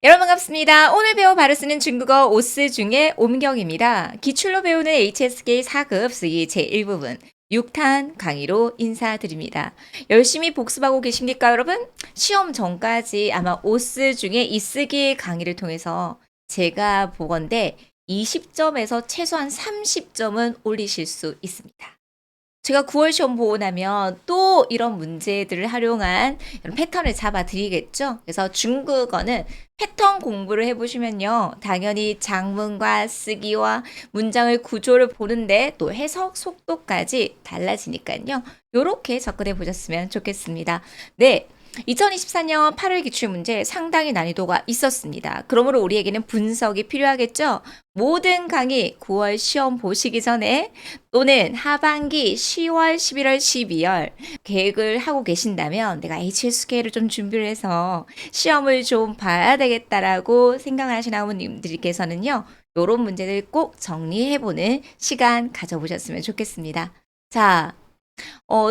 여러분 반갑습니다. 오늘 배워 바로 쓰는 중국어 오스 중에 옴경입니다. 기출로 배우는 HSK 4급 쓰기 제1부분 6탄 강의로 인사드립니다. 열심히 복습하고 계십니까, 여러분? 시험 전까지 아마 오스 중에 이 쓰기 강의를 통해서 제가 보건대 20점에서 최소한 30점은 올리실 수 있습니다. 제가 9월 시험 보고 나면 또 이런 문제들을 활용한 이런 패턴을 잡아 드리겠죠. 그래서 중국어는 패턴 공부를 해보시면요. 당연히 장문과 쓰기와 문장을 구조를 보는데 또 해석 속도까지 달라지니까요. 요렇게 접근해 보셨으면 좋겠습니다. 네. 2024년 8월 기출문제 상당히 난이도가 있었습니다. 그러므로 우리에게는 분석이 필요하겠죠? 모든 강의 9월 시험 보시기 전에 또는 하반기 10월, 11월, 12월 계획을 하고 계신다면 내가 HSK를 좀 준비를 해서 시험을 좀 봐야 되겠다라고 생각을 하시는 어머님들께서는요. 요런 문제들 꼭 정리해보는 시간 가져보셨으면 좋겠습니다. 자,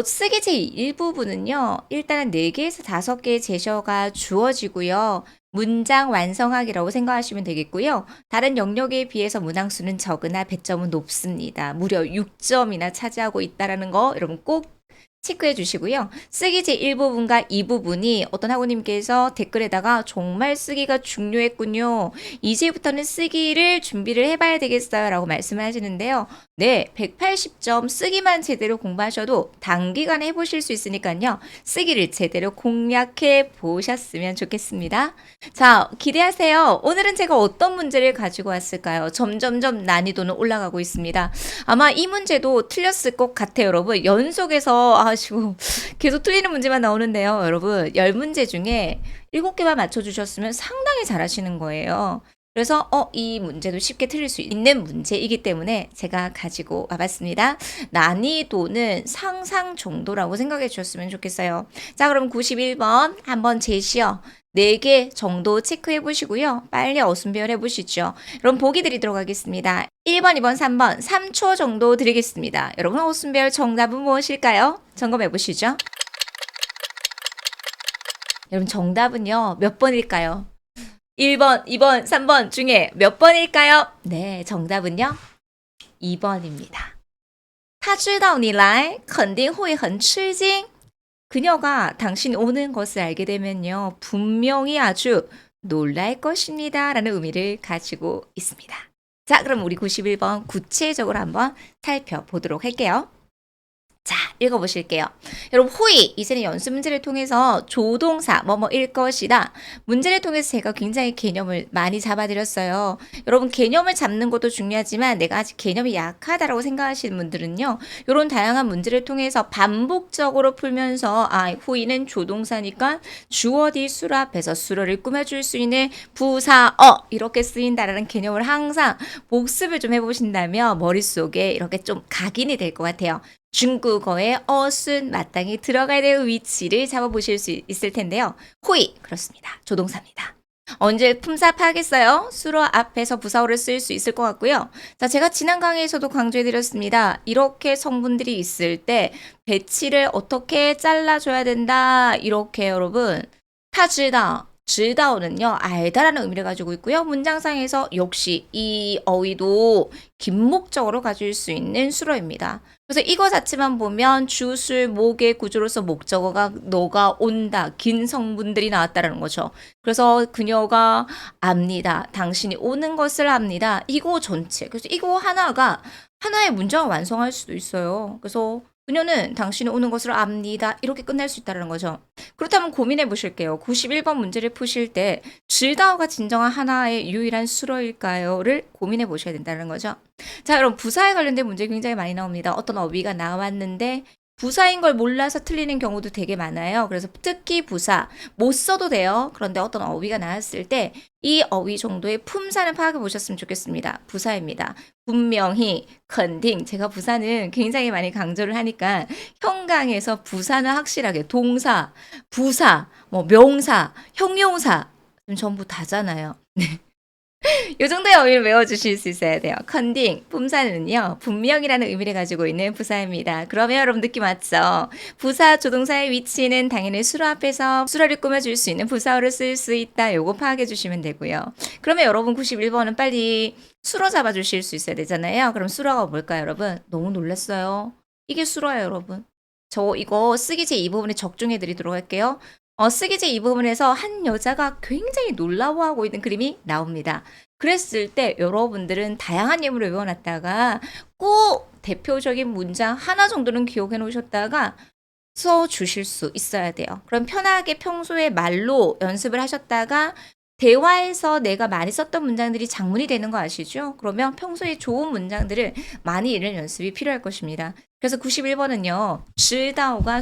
쓰기 제1부분은요. 일단은 4개에서 5개의 제셔가 주어지고요. 문장 완성하기라고 생각하시면 되겠고요. 다른 영역에 비해서 문항수는 적으나 배점은 높습니다. 무려 6점이나 차지하고 있다는 거 여러분 꼭 체크해 주시고요. 쓰기 제1부분과 2부분이 어떤 학우님께서 댓글에다가 정말 쓰기가 중요했군요. 이제부터는 쓰기를 준비를 해봐야 되겠어요. 라고 말씀을 하시는데요. 네, 180점 쓰기만 제대로 공부하셔도 단기간에 해보실 수 있으니까요. 쓰기를 제대로 공략해 보셨으면 좋겠습니다. 자, 기대하세요. 오늘은 제가 어떤 문제를 가지고 왔을까요? 점점점 난이도는 올라가고 있습니다. 아마 이 문제도 틀렸을 것 같아요, 여러분. 연속해서 아시고 계속 틀리는 문제만 나오는데요, 여러분. 10문제 중에 7개만 맞춰주셨으면 상당히 잘하시는 거예요. 그래서 이 문제도 쉽게 틀릴 수 있는 문제이기 때문에 제가 가지고 와봤습니다. 난이도는 상상 정도라고 생각해 주셨으면 좋겠어요. 자, 그럼 91번 한번 제시어 4개 정도 체크해 보시고요. 빨리 어순배열 해보시죠. 여러분 보기 드리도록 하겠습니다. 1번, 2번, 3번 3초 정도 드리겠습니다. 여러분 어순배열 정답은 무엇일까요? 점검해 보시죠. 여러분 정답은요. 몇 번일까요? 1번, 2번, 3번 중에 몇 번일까요? 네, 정답은요. 2번입니다. 他知道你来肯定会很吃惊. 그녀가 당신이 오는 것을 알게 되면요. 분명히 아주 놀랄 것입니다. 라는 의미를 가지고 있습니다. 자, 그럼 우리 91번 구체적으로 한번 살펴보도록 할게요. 자, 읽어보실게요. 여러분, 호의. 이제는 연습 문제를 통해서 조동사, 뭐뭐일 것이다. 문제를 통해서 제가 굉장히 개념을 많이 잡아드렸어요. 여러분, 개념을 잡는 것도 중요하지만 내가 아직 개념이 약하다라고 생각하시는 분들은요. 이런 다양한 문제를 통해서 반복적으로 풀면서 호의는 조동사니까 주어 뒤 수로 앞에서 수로를 꾸며줄 수 있는 부사어 이렇게 쓰인다라는 개념을 항상 복습을 좀 해보신다면 머릿속에 이렇게 좀 각인이 될 것 같아요. 중국어의 어순 마땅히 들어가야 될 위치를 잡아보실 수 있을 텐데요. 호의, 그렇습니다. 조동사입니다. 언제 품사 파악했어요? 수로 앞에서 부사어를 쓸 수 있을 것 같고요. 자, 제가 지난 강의에서도 강조해드렸습니다. 이렇게 성분들이 있을 때 배치를 어떻게 잘라줘야 된다. 이렇게 여러분, 타지다. 지다오는요, 알다라는 의미를 가지고 있고요. 문장상에서 역시 이 어휘도 긴목적으로 가질 수 있는 수로입니다. 그래서 이거 자체만 보면 주술, 목의 구조로서 목적어가 너가 온다, 긴 성분들이 나왔다라는 거죠. 그래서 그녀가 압니다. 당신이 오는 것을 압니다. 이거 전체. 그래서 이거 하나가 하나의 문장을 완성할 수도 있어요. 그래서 그녀는 당신이 오는 것을 압니다. 이렇게 끝날 수 있다는 거죠. 그렇다면 고민해 보실게요. 91번 문제를 푸실 때 질다오가 진정한 하나의 유일한 수로일까요?를 고민해 보셔야 된다는 거죠. 자, 그럼 부사에 관련된 문제 굉장히 많이 나옵니다. 어떤 어휘가 나왔는데 부사인 걸 몰라서 틀리는 경우도 되게 많아요. 그래서 특히 부사 못 써도 돼요. 그런데 어떤 어휘가 나왔을 때 이 어휘 정도의 품사는 파악해 보셨으면 좋겠습니다. 부사입니다. 분명히, 컨딩. 제가 부사는 굉장히 많이 강조를 하니까 형강에서 부사는 확실하게 동사, 부사, 뭐 명사, 형용사 전부 다잖아요. 네. 요 정도의 어휘를 외워주실 수 있어야 돼요. 컨딩, 품사는요, 분명이라는 의미를 가지고 있는 부사입니다. 그러면 여러분 느낌 왔죠? 부사 조동사의 위치는 당연히 수로 앞에서 수로를 꾸며줄 수 있는 부사어를 쓸 수 있다. 요거 파악해 주시면 되고요. 그러면 여러분 91번은 빨리 수로 잡아주실 수 있어야 되잖아요. 그럼 수로가 뭘까요, 여러분? 너무 놀랐어요. 이게 수로예요, 여러분. 저 이거 쓰기 제2부분에 적중해 드리도록 할게요. 쓰기 제2부분에서 한 여자가 굉장히 놀라워하고 있는 그림이 나옵니다. 그랬을 때 여러분들은 다양한 예문을 외워놨다가 꼭 대표적인 문장 하나 정도는 기억해 놓으셨다가 써 주실 수 있어야 돼요. 그럼 편하게 평소에 말로 연습을 하셨다가 대화에서 내가 많이 썼던 문장들이 장문이 되는 거 아시죠? 그러면 평소에 좋은 문장들을 많이 읽는 연습이 필요할 것입니다. 그래서 91번은요. 知道가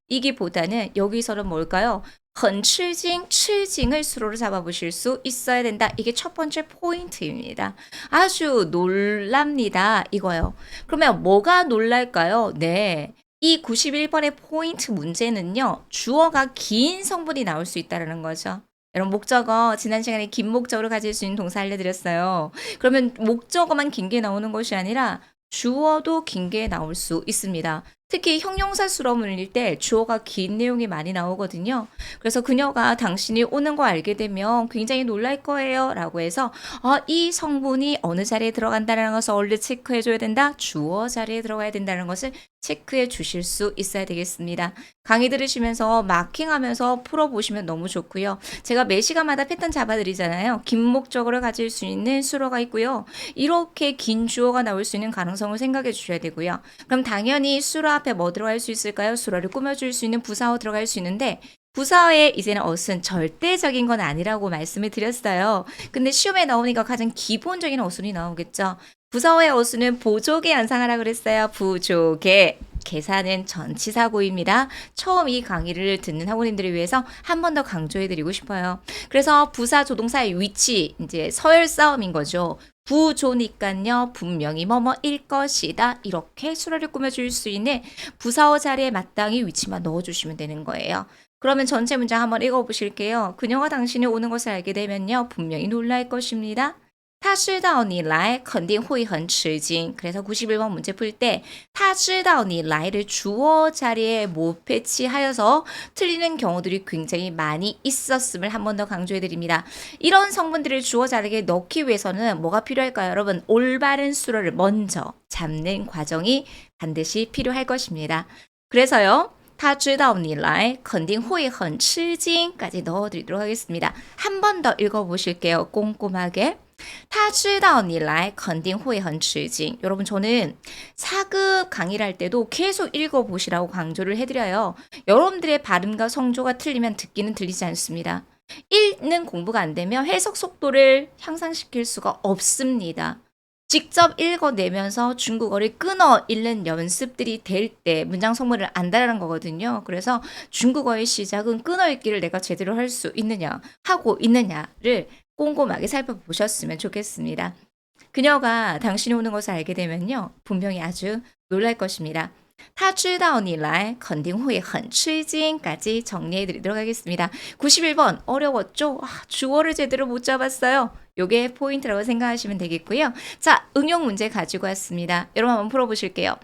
수로이기보다는 여기서는 뭘까요? 很吃惊, 吃惊을 수로로 잡아보실 수 있어야 된다. 이게 첫 번째 포인트입니다. 아주 놀랍니다. 이거요. 그러면 뭐가 놀랄까요? 네. 이 91번의 포인트 문제는요. 주어가 긴 성분이 나올 수 있다는 거죠. 여러분 목적어 지난 시간에 긴 목적어를 가질 수 있는 동사 알려드렸어요. 그러면 목적어만 긴 게 나오는 것이 아니라 주어도 긴 게 나올 수 있습니다. 특히 형용사 수로문일 때 주어가 긴 내용이 많이 나오거든요. 그래서 그녀가 당신이 오는 거 알게 되면 굉장히 놀랄 거예요. 라고 해서 이 성분이 어느 자리에 들어간다는 것을 얼른 체크해 줘야 된다. 주어 자리에 들어가야 된다는 것을 체크해 주실 수 있어야 되겠습니다. 강의 들으시면서 마킹하면서 풀어보시면 너무 좋고요. 제가 매 시간마다 패턴 잡아드리잖아요. 긴 목적어를 가질 수 있는 수로가 있고요. 이렇게 긴 주어가 나올 수 있는 가능성을 생각해 주셔야 되고요. 그럼 당연히 수로 앞에 뭐 들어갈 수 있을까요? 수로를 꾸며줄 수 있는 부사어 들어갈 수 있는데 부사어의 이제는 어순 절대적인 건 아니라고 말씀을 드렸어요. 근데 시험에 나오니까 가장 기본적인 어순이 나오겠죠. 부사어의 어순은 보조개 연상하라 그랬어요. 부조개. 계산은 전치사고입니다. 처음 이 강의를 듣는 학우님들을 위해서 한 번 더 강조해드리고 싶어요. 그래서 부사 조동사의 위치, 이제 서열 싸움인 거죠. 부조니깐요. 분명히 뭐뭐일 것이다. 이렇게 수로를 꾸며줄 수 있는 부사어 자리에 마땅히 위치만 넣어주시면 되는 거예요. 그러면 전체 문장 한번 읽어보실게요. 그녀가 당신이 오는 것을 알게 되면요. 분명히 놀랄 것입니다. 他知道你来肯定会很吃惊. 그래서 91번 문제 풀 때 他知道你来를 주어 자리에 못 배치하여서 틀리는 경우들이 굉장히 많이 있었음을 한 번 더 강조해 드립니다. 이런 성분들을 주어 자리에 넣기 위해서는 뭐가 필요할까요? 여러분 올바른 수로를 먼저 잡는 과정이 반드시 필요할 것입니다. 그래서요. 他知道你来肯定会很吃惊까지 넣어드리도록 하겠습니다. 한 번 더 읽어보실게요. 꼼꼼하게. 他知道你来肯定会很吃惊. 여러분 저는 4급 강의를 할 때도 계속 읽어보시라고 강조를 해드려요. 여러분들의 발음과 성조가 틀리면 듣기는 들리지 않습니다. 읽는 공부가 안 되면 해석 속도를 향상시킬 수가 없습니다. 직접 읽어내면서 중국어를 끊어 읽는 연습들이 될 때 문장 성문을 안다라는 거거든요. 그래서 중국어의 시작은 끊어 읽기를 내가 제대로 할 수 있느냐, 하고 있느냐를 꼼꼼하게 살펴보셨으면 좋겠습니다. 그녀가 당신이 오는 것을 알게 되면요. 분명히 아주 놀랄 것입니다. 他知道你来肯定会很吃惊까지 정리해 드리도록 하겠습니다. 91번 어려웠죠? 주어를 제대로 못 잡았어요. 요게 포인트라고 생각하시면 되겠고요. 자, 응용 문제 가지고 왔습니다. 여러분 한번 풀어보실게요.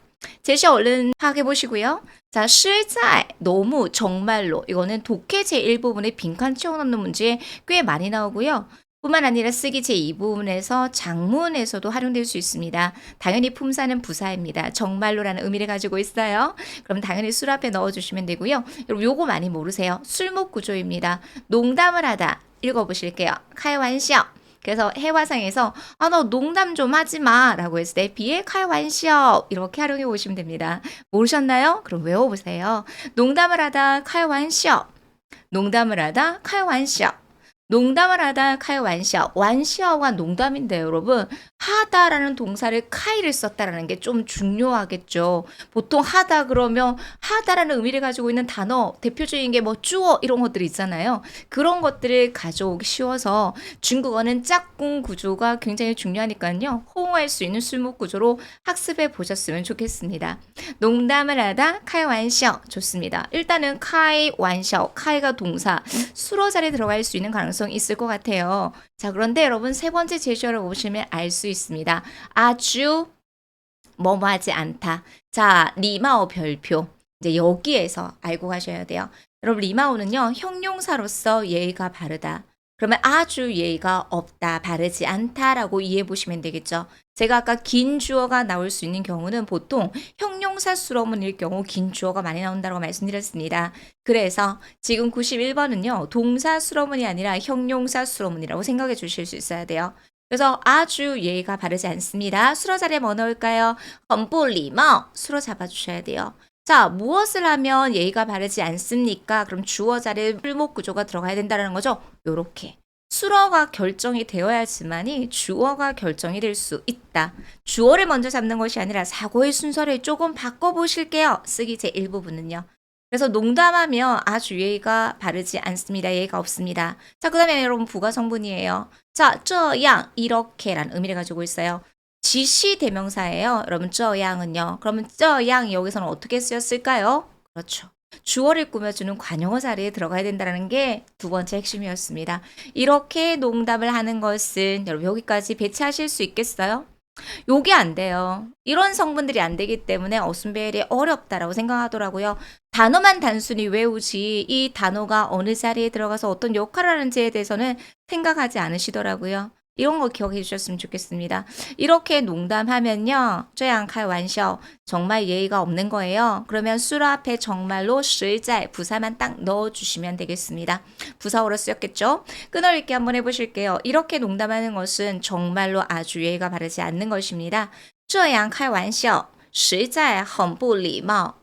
제시 얼른 파악해 보시고요. 자, 实在 너무 정말로 이거는 독해 제1부분의 빈칸 채워넣는 문제 꽤 많이 나오고요. 뿐만 아니라 쓰기 제2부분에서 장문에서도 활용될 수 있습니다. 당연히 품사는 부사입니다. 정말로라는 의미를 가지고 있어요. 그럼 당연히 술 앞에 넣어주시면 되고요. 여러분 요거 많이 모르세요. 술목 구조입니다. 농담을 하다 읽어보실게요. 开玩笑 그래서 해화상에서 너 농담 좀 하지 마 라고 했을 때 비에 开玩笑 이렇게 활용해 보시면 됩니다. 모르셨나요? 그럼 외워보세요. 농담을 하다 开玩笑 농담을 하다 开玩笑 농담을 하다 카이 완샤. 완샤가 농담인데요, 여러분. 하다라는 동사를 카이를 썼다라는 게 좀 중요하겠죠. 보통 하다 그러면 하다라는 의미를 가지고 있는 단어, 대표적인 게 뭐 쭈어 이런 것들이 있잖아요. 그런 것들을 가져오기 쉬워서 중국어는 짝꿍 구조가 굉장히 중요하니까요. 호응할 수 있는 술목 구조로 학습해 보셨으면 좋겠습니다. 농담을 하다 카이 완샤. 좋습니다. 일단은 카이 완샤. 카이가 동사, 수로 자리에 들어갈 수 있는 가능성 가능성이 있을 것 같아요. 자, 그런데 여러분 세 번째 제시어를 보시면 알 수 있습니다. 아주 뭐뭐하지 않다. 자, 리마오 별표. 이제 여기에서 알고 가셔야 돼요. 여러분 리마오는요. 형용사로서 예의가 바르다. 그러면 아주 예의가 없다, 바르지 않다라고 이해해 보시면 되겠죠. 제가 아까 긴 주어가 나올 수 있는 경우는 보통 형용사 수로문일 경우 긴 주어가 많이 나온다고 말씀드렸습니다. 그래서 지금 91번은요. 동사 수로문이 아니라 형용사 수로문이라고 생각해 주실 수 있어야 돼요. 그래서 아주 예의가 바르지 않습니다. 수로 자리에 뭐 넣을까요? 很不礼貌 수로 잡아주셔야 돼요. 자, 무엇을 하면 예의가 바르지 않습니까? 그럼 주어 자리에 풀목 구조가 들어가야 된다는 거죠. 요렇게. 수어가 결정이 되어야지만이 주어가 결정이 될 수 있다. 주어를 먼저 잡는 것이 아니라 사고의 순서를 조금 바꿔보실게요. 쓰기 제1부분은요. 그래서 농담하며 아주 예의가 바르지 않습니다. 예의가 없습니다. 자, 그 다음에 여러분 부가 성분이에요. 자, 这样 이렇게라는 의미를 가지고 있어요. 지시 대명사예요. 여러분 这样은요. 그러면 这样 여기서는 어떻게 쓰였을까요? 그렇죠. 주어를 꾸며주는 관용어 자리에 들어가야 된다는 게 두 번째 핵심이었습니다. 이렇게 농담을 하는 것은 여러분 여기까지 배치하실 수 있겠어요? 요게 안 돼요. 이런 성분들이 안 되기 때문에 어순배열이 어렵다라고 생각하더라고요. 단어만 단순히 외우지 이 단어가 어느 자리에 들어가서 어떤 역할을 하는지에 대해서는 생각하지 않으시더라고요. 이런 거 기억해 주셨으면 좋겠습니다. 이렇게 농담하면요. 这样开玩笑 정말 예의가 없는 거예요. 그러면 수로 앞에 정말로 实在 부사만 딱 넣어주시면 되겠습니다. 부사어로 쓰였겠죠? 끈어읽기 한번 해보실게요. 이렇게 농담하는 것은 정말로 아주 예의가 바르지 않는 것입니다. 这样开玩笑实在很不礼貌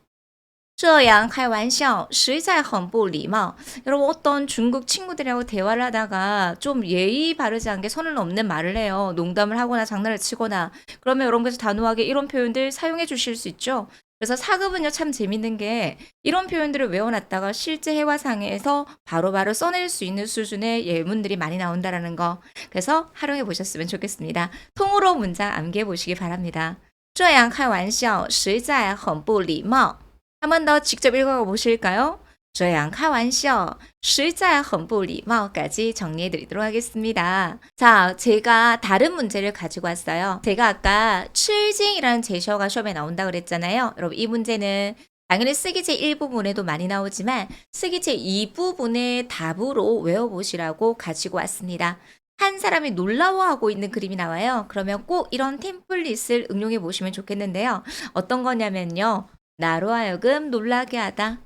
这样开玩笑实在很不礼貌 여러분 어떤 중국 친구들하고 대화를 하다가 좀 예의 바르지 않게 선을 넘는 말을 해요. 농담을 하거나 장난을 치거나 그러면 여러분께서 단호하게 이런 표현들 사용해 주실 수 있죠. 그래서 사급은요 참 재밌는 게 이런 표현들을 외워놨다가 실제 회화상에서 바로바로 써낼 수 있는 수준의 예문들이 많이 나온다라는 거. 그래서 활용해 보셨으면 좋겠습니다. 통으로 문장 암기해 보시기 바랍니다. 这样开玩笑实在很不礼貌 한 번 더 직접 읽어보실까요? 这样开玩笑实在很不礼貌 까지 정리해 드리도록 하겠습니다. 자, 제가 다른 문제를 가지고 왔어요. 제가 아까 7징이라는 제시어가 시험에 나온다 그랬잖아요. 여러분 이 문제는 당연히 쓰기 제1부분에도 많이 나오지만 쓰기 제2부분의 답으로 외워보시라고 가지고 왔습니다. 한 사람이 놀라워하고 있는 그림이 나와요. 그러면 꼭 이런 템플릿을 응용해 보시면 좋겠는데요. 어떤 거냐면요. 나로 하여금 놀라게 하다.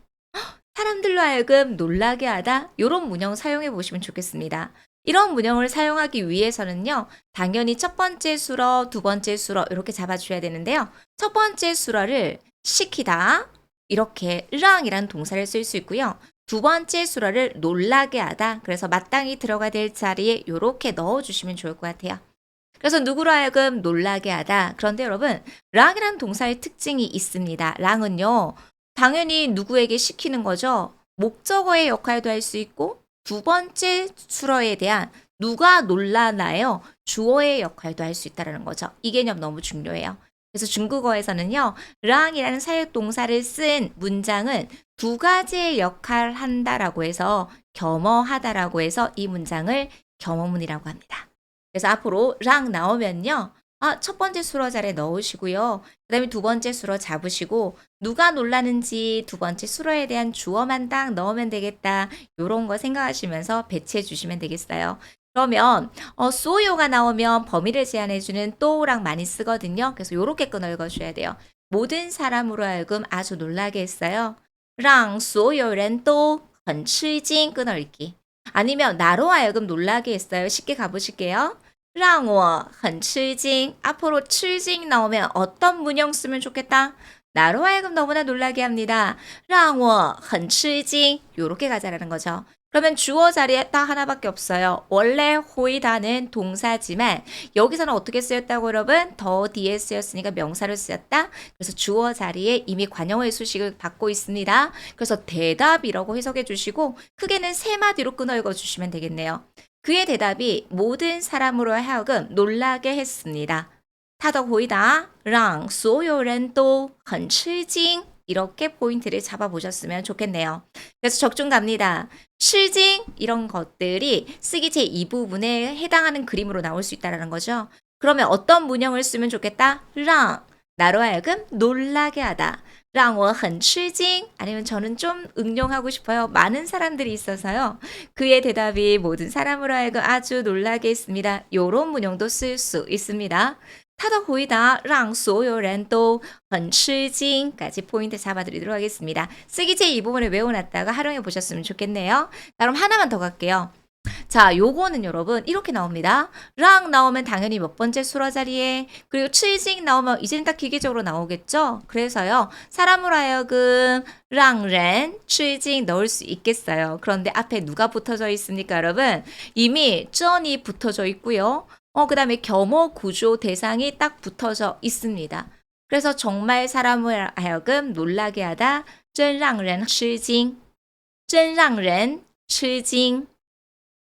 사람들로 하여금 놀라게 하다. 이런 문형 사용해 보시면 좋겠습니다. 이런 문형을 사용하기 위해서는요. 당연히 첫 번째 수러, 두 번째 수러 이렇게 잡아줘야 되는데요. 첫 번째 수러를 시키다. 이렇게 랑이라는 동사를 쓸 수 있고요. 두 번째 수러를 놀라게 하다. 그래서 마땅히 들어가야 될 자리에 이렇게 넣어주시면 좋을 것 같아요. 그래서 누구로 하여금 놀라게 하다. 그런데 여러분 랑이라는 동사의 특징이 있습니다. 랑은요. 당연히 누구에게 시키는 거죠. 목적어의 역할도 할 수 있고 두 번째 수러에 대한 누가 놀라나요? 주어의 역할도 할 수 있다는 거죠. 이 개념 너무 중요해요. 그래서 중국어에서는요. 랑이라는 사역동사를 쓴 문장은 두 가지의 역할을 한다라고 해서 겸허하다라고 해서 이 문장을 겸허문이라고 합니다. 그래서 앞으로 랑 나오면요. 첫 번째 수러 자리에 넣으시고요. 그 다음에 두 번째 수러 잡으시고 누가 놀라는지 두 번째 수러에 대한 주어만 딱 넣으면 되겠다. 이런 거 생각하시면서 배치해 주시면 되겠어요. 그러면 소요가 나오면 범위를 제한해주는 또랑 많이 쓰거든요. 그래서 이렇게 끊어 읽어줘야 돼요. 모든 사람으로 하여금 아주 놀라게 했어요. 让所有人都很吃惊 끊어 읽기. 아니면 나로 하여금 놀라게 했어요. 쉽게 가보실게요. 让我很吃惊 앞으로 吃惊 나오면 어떤 문형 쓰면 좋겠다? 나로 하여금 너무나 놀라게 합니다. 让我很吃惊 요렇게 가자라는 거죠. 그러면 주어 자리에 딱 하나밖에 없어요. 원래 호이다는 동사지만 여기서는 어떻게 쓰였다고 여러분? 더 뒤에 쓰였으니까 명사로 쓰였다. 그래서 주어 자리에 이미 관용어의 수식을 받고 있습니다. 그래서 대답이라고 해석해 주시고 크게는 세 마디로 끊어 읽어 주시면 되겠네요. 그의 대답이 모든 사람으로 하여금 놀라게 했습니다. 他的回答让所有人都很吃惊 이렇게 포인트를 잡아보셨으면 좋겠네요. 그래서 적중 갑니다. 실징 이런 것들이 쓰기 제2부분에 해당하는 그림으로 나올 수 있다는 거죠. 그러면 어떤 문형을 쓰면 좋겠다? 让 나로 하여금 놀라게 하다. 让我很吃惊 아니면 저는 좀 응용하고 싶어요. 많은 사람들이 있어서요. 그의 대답이 모든 사람으로 하여금 아주 놀라게 했습니다. 요런 문형도 쓸 수 있습니다. 他的回答让所有人都很吃惊 까지 포인트 잡아드리도록 하겠습니다. 쓰기 제2부분을 외워놨다가 활용해 보셨으면 좋겠네요. 그럼 하나만 더 갈게요. 자, 요거는 여러분 이렇게 나옵니다. 랑 나오면 당연히 몇 번째 수라 자리에, 그리고 칠징 나오면 이제는 딱 기계적으로 나오겠죠. 그래서요 사람으로 하여금 랑렌 칠징 넣을 수 있겠어요. 그런데 앞에 누가 붙어져 있습니까 여러분? 이미 쩐이 붙어져 있고요. 그 다음에 겸호 구조 대상이 딱 붙어져 있습니다. 그래서 정말 사람을 하여금 놀라게 하다 真让人吃惊真让人吃惊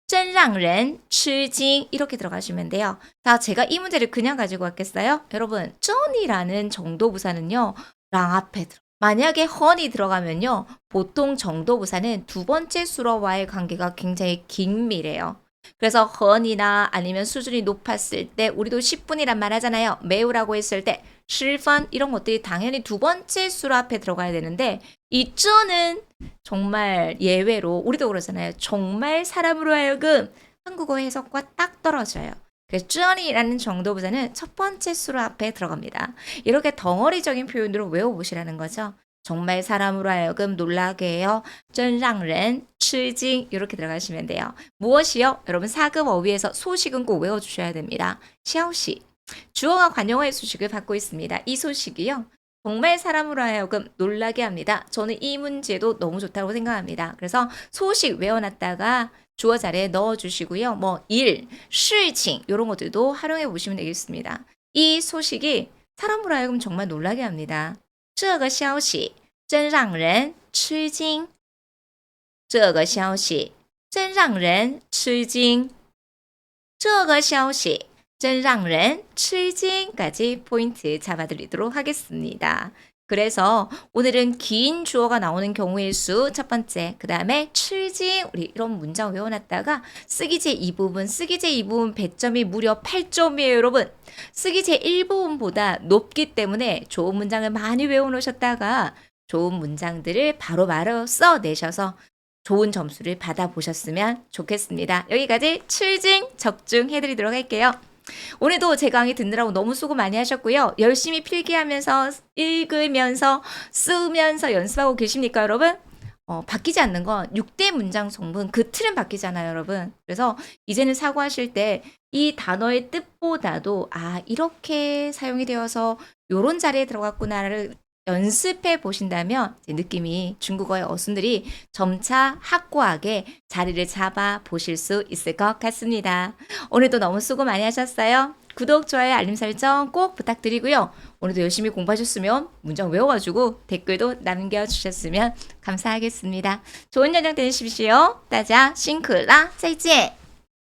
真让人吃惊 이렇게 들어가시면 돼요. 자, 제가 이 문제를 그냥 가지고 왔겠어요? 여러분, 쩐이라는 정도부사는요. 랑 앞에 들어. 만약에 헌이 들어가면요. 보통 정도부사는 두 번째 수어와의 관계가 굉장히 긴밀해요. 그래서 헌이나 아니면 수준이 높았을 때 우리도 10분이란 말 하잖아요. 매우라고 했을 때 10분 이런 것들이 당연히 두 번째 수로 앞에 들어가야 되는데 이 쩌는 정말 예외로 우리도 그러잖아요. 정말 사람으로 하여금 한국어 해석과 딱 떨어져요. 그래서 쩌니라는 정도보다는 첫 번째 수로 앞에 들어갑니다. 이렇게 덩어리적인 표현으로 외워보시라는 거죠. 정말 사람으로 하여금 놀라게 해요. 真让人吃惊 이렇게 들어가시면 돼요. 무엇이요? 여러분 4급 어휘에서 소식은 꼭 외워주셔야 됩니다. 消息 주어가 관용어의 수식을 받고 있습니다. 이 소식이요. 정말 사람으로 하여금 놀라게 합니다. 저는 이 문제도 너무 좋다고 생각합니다. 그래서 소식 외워놨다가 주어 자리에 넣어주시고요. 뭐 일, 事情 이런 것들도 활용해 보시면 되겠습니다. 이 소식이 사람으로 하여금 정말 놀라게 합니다. 这个消息真让人吃惊这个消息真让人吃惊这个消息真让人吃惊 까지 포인트 잡아드리도록 하겠습니다. 그래서 오늘은 긴 주어가 나오는 경우의 수 첫 번째, 그 다음에 吃惊 우리 이런 문장 외워놨다가 쓰기 제2부분 배점이 무려 8점이에요 여러분. 쓰기 제1부분보다 높기 때문에 좋은 문장을 많이 외워놓으셨다가 좋은 문장들을 바로 써내셔서 좋은 점수를 받아보셨으면 좋겠습니다. 여기까지 7징 적중해드리도록 할게요. 오늘도 제 강의 듣느라고 너무 수고 많이 하셨고요. 열심히 필기하면서 읽으면서 쓰면서 연습하고 계십니까 여러분? 바뀌지 않는 건 6대 문장 성분 그 틀은 바뀌잖아요 여러분. 그래서 이제는 사고하실 때 이 단어의 뜻보다도 이렇게 사용이 되어서 요런 자리에 들어갔구나를 연습해 보신다면 느낌이 중국어의 어순들이 점차 확고하게 자리를 잡아 보실 수 있을 것 같습니다. 오늘도 너무 수고 많이 하셨어요. 구독, 좋아요, 알림 설정 꼭 부탁드리고요. 오늘도 열심히 공부하셨으면 문장 외워가지고 댓글도 남겨주셨으면 감사하겠습니다. 좋은 저녁 되십시오. 大家辛苦啦，再见。